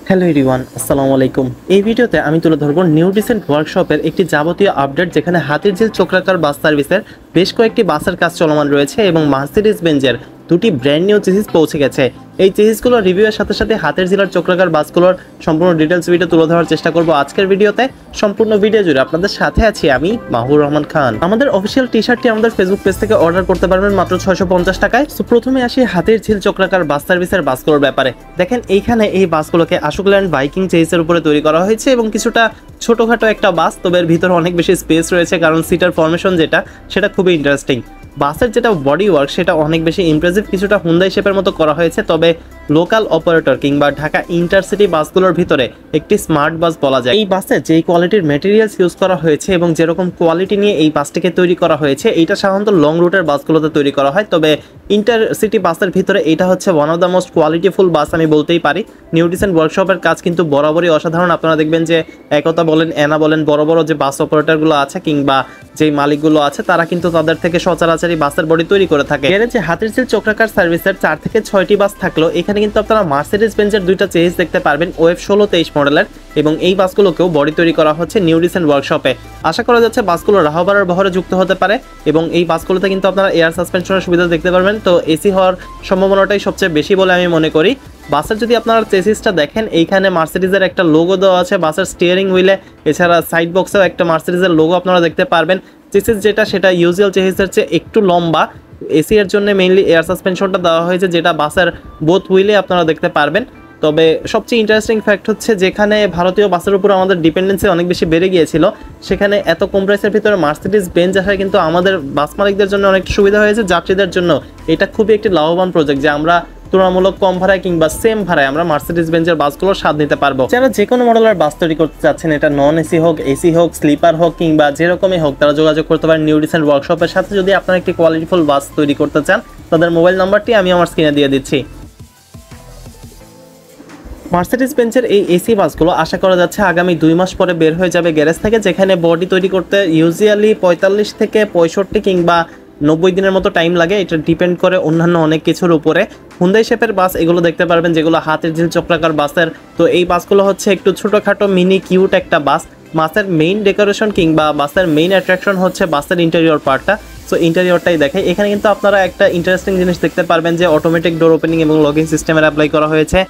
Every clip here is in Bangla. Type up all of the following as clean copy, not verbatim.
হ্যালো এভরিওয়ান, আসসালামু আলাইকুম। এই ভিডিওতে আমি তুলে ধরবো নিউ ডিসেন্ট ওয়ার্কশপের একটি যাবতীয় আপডেট, যেখানে হাতিরঝিল চক্রাকার বাস সার্ভিসের বেশ কয়েকটি বাসের কাজ চলমান রয়েছে এবং মার্সিডিজ বেঞ্জের দুটি ব্র্যান্ড নিউ চেসিস পৌঁছে গেছে। এই চেসিসগুলোর রিভিউয়ের সাথে সাথে হাতিরঝিলের চক্রাকার বাসগুলোর সম্পূর্ণ ডিটেলস ভিডিও তুলে ধরার চেষ্টা করব আজকের ভিডিওতে। সম্পূর্ণ ভিডিও জুড়ে আপনাদের সাথে আছি আমি মাহুর রহমান খান। আমাদের অফিসিয়াল টি শার্টটি আমাদের ফেসবুক পেজ থেকে অর্ডার করতে পারবেন মাত্র 650 টাকায়। তো প্রথমে আসি হাতিরঝিল চক্রাকার বাস সার্ভিসের বাসগুলোর ব্যাপারে। দেখেন এইখানে এই বাসগুলোকে আশুকল্যান্ড বাইকিং চেসিসের উপরে তৈরি করা হয়েছে এবং কিছুটা ছোটখাটো একটা বাস, তবে এর ভিতরে অনেক বেশি স্পেস রয়েছে কারণ সিটার ফরমেশন সেটা খুবই ইন্টারেস্টিং। বাসের যেটা বডি ওয়ার্ক সেটা অনেক বেশি ইমপ্রেসিভ, কিছুটা হুন্দাই শেপের মতো করা হয়েছে। তবে লোকাল অপারেটর কিংবা ঢাকা ইন্টারসিটি বাসগুলোর ভিতরে একটি স্মার্ট বাস বলা যায়। এই বাসে যেই কোয়ালিটির ম্যাটেরিয়ালস ইউজ করা হয়েছে এবং যেরকম কোয়ালিটি নিয়ে এই বাসটিকে তৈরি করা হয়েছে, এইটা সাধারণত লং রুটের বাসগুলোতে তৈরি করা হয়। তবে ইন্টারসিটি বাসের ভিতরে এটা হচ্ছে ওয়ান অফ দ্য মোস্ট কোয়ালিটিফুল বাস আমি বলতেই পারি। নিউ ডিসেন্ট ওয়ার্কশপের কাজ কিন্তু বরাবরই অসাধারণ। আপনারা দেখবেন যে একতা বলেন, এনা বলেন, বড় বড় যে বাস অপারেটরগুলো আছে কিংবা যেই মালিকগুলো আছে তারা কিন্তু তাদের থেকে সচরাচরই বাসের বডি তৈরি করে থাকে। এর যে হাতিরঝিল চক্রাকার সার্ভিসের 4 থেকে 6টি বাস থাকলো, এখানে কিন্তু আপনারা মার্সিডিজ বেঞ্জের দুইটা চেসিস দেখতে পারবেন ওয়েব 16-23 মডেলের, এবং এই বাসগুলোকেও বডি তৈরি করা হচ্ছে নিউ ডিসেন্ট ওয়ার্কশপে। আশা করা যাচ্ছে বাসগুলো রাহবারের বহরে যুক্ত হতে পারে এবং এই বাসগুলোতে কিন্তু আপনারা এয়ার সাসপেনশনের সুবিধা দেখতে পারবেন। তো এসি হওয়ার সম্ভাবনাটাই সবচেয়ে বেশি বলে আমি মনে করি। বাসের যদি আপনারা চেসিসটা দেখেন, এইখানে মার্সিডিজের একটা লোগো দেওয়া আছে বাসের স্টিয়ারিং হুইলে, এছাড়া সাইড বক্সেও একটা মার্সিডিজের লোগো আপনারা দেখতে পারবেন। চেসিস সেটা ইউজুয়াল চেসিসের চেয়ে একটু লম্বা। এসি এর জন্য মেইনলি এয়ার সাসপেনশনটা দেওয়া হয়েছে, যেটা বাসের বোথ হুইলে আপনারা দেখতে পারবেন। তবে সবচেয়ে ইন্টারেস্টিং ফ্যাক্ট হচ্ছে, যেখানে ভারতীয় বাসের উপর আমাদের ডিপেন্ডেন্সি অনেক বেশি বেড়ে গিয়েছিল, সেখানে এত কম প্রাইসের ভিতরে মার্সিডিজ বেঞ্জ আসায় কিন্তু আমাদের বাস মালিকদের জন্য অনেক সুবিধা হয়েছে। যাত্রীদের জন্য এটা খুবই একটি লাভবান প্রজেক্ট যে আমরা তুলনামূলক কম ভাড়ায় কিংবা সেম ভাড়ায় আমরা মার্সিডিজ বেঞ্জের বাসগুলোর স্বাদ নিতে পারবো। যারা যে কোনো মডেলের বাস তৈরি করতে চাচ্ছেন, এটা নন এসি হোক, এসি হোক, স্লিপার হোক কিংবা যেরকমই হোক, তারা যোগাযোগ করতে পারেন নিউ ডিসেন্ট ওয়ার্কশপের সাথে। যদি আপনারা একটি কোয়ালিটিফুল বাস তৈরি করতে চান, তাদের মোবাইল নাম্বারটি আমি আমার স্ক্রিনে দিয়ে দিচ্ছি। মার্সিডিজ বেঞ্জের এই এসি বাসগুলো আশা করা যাচ্ছে আগামী 2 মাস পরে বের হয়ে যাবে গ্যারেজ থেকে, যেখানে বডি তৈরি করতে ইউজুয়ালি 45 থেকে 65 কিংবা 90 দিনের মতো টাইম লাগে। এটা ডিপেন্ড করে অন্যান্য অনেক কিছুর উপরে। হুন্দাই শেপের বাস এগুলো দেখতে পারবেন, যেগুলো হাতিরঝিল চক্রাকার বাসের। তো এই বাসগুলো হচ্ছে একটু ছোটোখাটো মিনি কিউট একটা বাস। বাসের মেইন ডেকোরেশন কিংবা বাসের মেইন অ্যাট্রাকশন হচ্ছে বাসের ইন্টেরিয়র পার্টটা। সো ইন্টেরিয়রটাই দেখে। এখানে কিন্তু আপনারা একটা ইন্টারেস্টিং জিনিস দেখতে পারবেন যে অটোমেটিক ডোর ওপেনিং এবং লকিং সিস্টেমের অ্যাপ্লাই করা হয়েছে।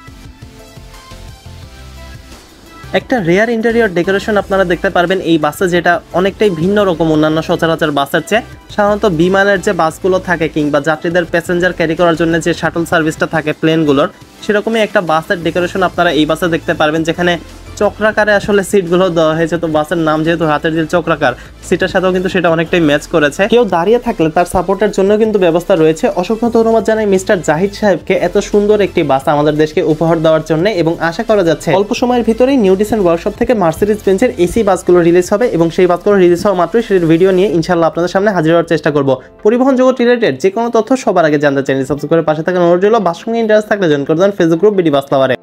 একটা রেয়ার ইন্টেরিয়র ডেকোরেশন আপনারা দেখতে পারবেন এই বাসে, যেটা অনেকটাই ভিন্ন রকম অন্যান্য সচরাচর বাসের চেয়ে। সাধারণত বিমানের যে বাসগুলো থাকে কিংবা যাত্রীদের প্যাসেঞ্জার ক্যারি করার জন্য যে শাটল সার্ভিসটা থাকে প্লেনগুলোর, সেরকমই একটা বাসের ডেকোরেশন আপনারা এই বাসে দেখতে পারবেন, যেখানে চক্রাকারে আসলে সিটগুলো দেওয়া হয়েছে। তো বাসের নাম যেহেতু হাতিরঝিল চক্রাকার, সিটের সাথেও কিন্তু সেটা অনেকটাই ম্যাচ করেছে। কেউ দাঁড়িয়ে থাকলে তার সাপোর্টের জন্য কিন্তু ব্যবস্থা রয়েছে। অসংখ্য ধন্যবাদ জানাই মিস্টার জাহিদ সাহেবকে এত সুন্দর একটি বাস আমাদের দেশকে উপহার দেওয়ার জন্য, এবং আশা করা যাচ্ছে অল্প সময়ের ভিতরেই নিউ ডিসেন্ট ওয়ার্কশপ থেকে মার্সিডিজ বেঞ্জের এসি বাসগুলো রিলিজ হবে, এবং সেই বাসগুলো রিলিজ হওয়া মাত্রই সেটির ভিডিও নিয়ে ইনশাআল্লাহ আপনাদের সামনে হাজির হওয়ার চেষ্টা করব। পরিবহন জগৎ রিলেটেড যে কোনো তথ্য সবার আগে জানতে চ্যানেল সাবস্ক্রাইব করে পাশে থাকা অনুরোধ রইল। বাস সঙ্গে ইন্টারেস্ট থাকলে জয়েন করে দেন ফেসবুক গ্রুপ বিডি বাস লাভারে।